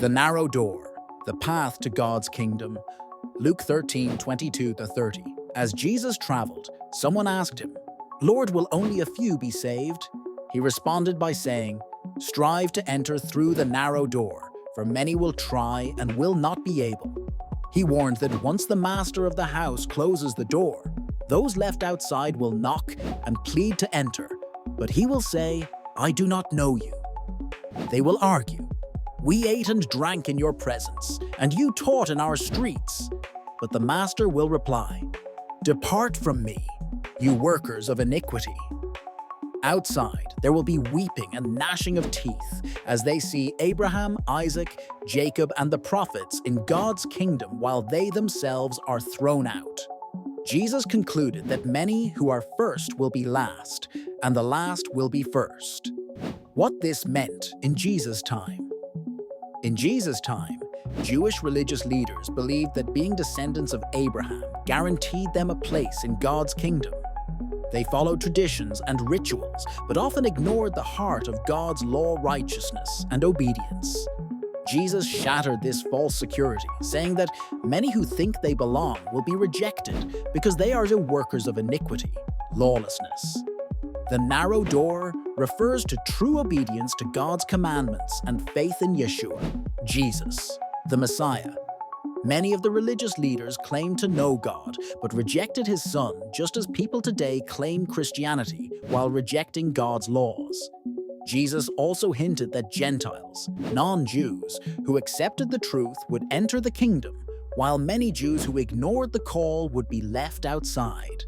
The narrow door, the path to God's kingdom. Luke 13:22-30. As Jesus traveled, someone asked him, "Lord, will only a few be saved?" He responded by saying, "Strive to enter through the narrow door, for many will try and will not be able." He warned that once the master of the house closes the door, those left outside will knock and plead to enter, but he will say, "I do not know you." They will argue, "We ate and drank in your presence, and you taught in our streets." But the master will reply, "Depart from me, you workers of iniquity." Outside, there will be weeping and gnashing of teeth as they see Abraham, Isaac, Jacob, and the prophets in God's kingdom while they themselves are thrown out. Jesus concluded that many who are first will be last, and the last will be first. What this meant in Jesus' time. In Jesus' time, Jewish religious leaders believed that being descendants of Abraham guaranteed them a place in God's kingdom. They followed traditions and rituals, but often ignored the heart of God's law, righteousness, and obedience. Jesus shattered this false security, saying that many who think they belong will be rejected because they are the workers of iniquity, lawlessness. The narrow door refers to true obedience to God's commandments and faith in Yeshua, Jesus, the Messiah. Many of the religious leaders claimed to know God, but rejected his son, just as people today claim Christianity while rejecting God's laws. Jesus also hinted that Gentiles, non-Jews, who accepted the truth would enter the kingdom, while many Jews who ignored the call would be left outside.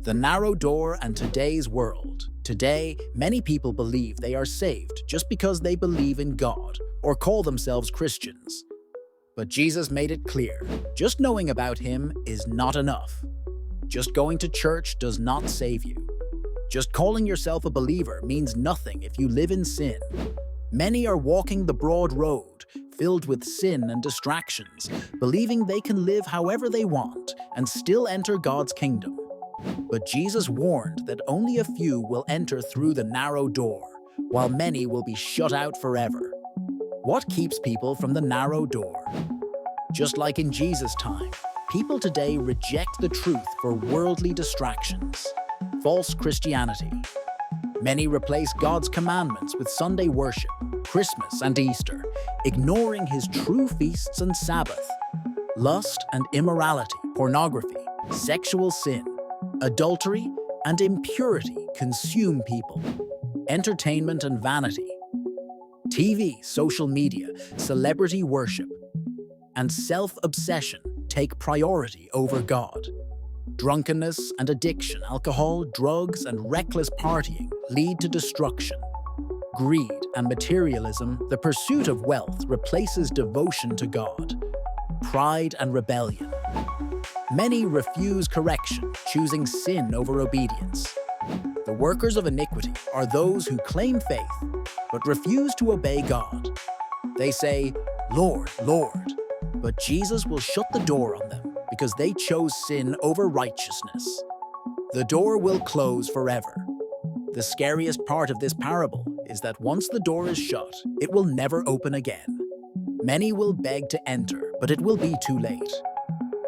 The narrow door and today's world. Today, many people believe they are saved just because they believe in God or call themselves Christians. But Jesus made it clear, just knowing about him is not enough. Just going to church does not save you. Just calling yourself a believer means nothing if you live in sin. Many are walking the broad road, filled with sin and distractions, believing they can live however they want and still enter God's kingdom. But Jesus warned that only a few will enter through the narrow door, while many will be shut out forever. What keeps people from the narrow door? Just like in Jesus' time, people today reject the truth for worldly distractions. False Christianity. Many replace God's commandments with Sunday worship, Christmas and Easter, ignoring his true feasts and Sabbath. Lust and immorality, pornography, sexual sin, adultery and impurity consume people. Entertainment and vanity. TV, social media, celebrity worship, and self-obsession take priority over God. Drunkenness and addiction, alcohol, drugs, and reckless partying lead to destruction. Greed and materialism, the pursuit of wealth, replaces devotion to God. Pride and rebellion. Many refuse correction, choosing sin over obedience. The workers of iniquity are those who claim faith, but refuse to obey God. They say, "Lord, Lord," but Jesus will shut the door on them because they chose sin over righteousness. The door will close forever. The scariest part of this parable is that once the door is shut, it will never open again. Many will beg to enter, but it will be too late.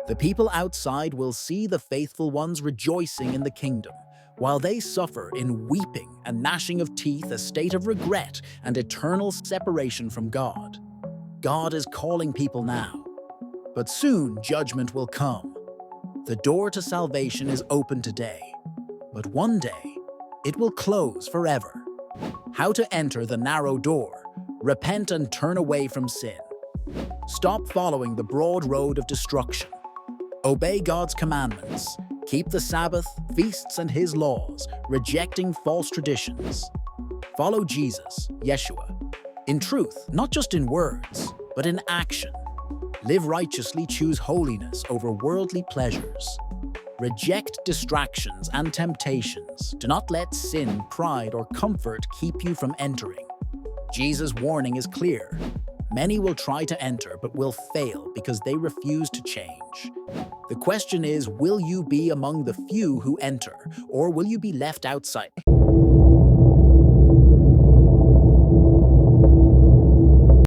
The people outside will see the faithful ones rejoicing in the kingdom, while they suffer in weeping and gnashing of teeth, a state of regret and eternal separation from God. God is calling people now, but soon judgment will come. The door to salvation is open today, but one day it will close forever. How to enter the narrow door? Repent and turn away from sin. Stop following the broad road of destruction. Obey God's commandments. Keep the Sabbath, feasts, and his laws, rejecting false traditions. Follow Jesus, Yeshua, in truth, not just in words, but in action. Live righteously, choose holiness over worldly pleasures. Reject distractions and temptations. Do not let sin, pride, or comfort keep you from entering. Jesus' warning is clear. Many will try to enter but will fail because they refuse to change. The question is, will you be among the few who enter, or will you be left outside?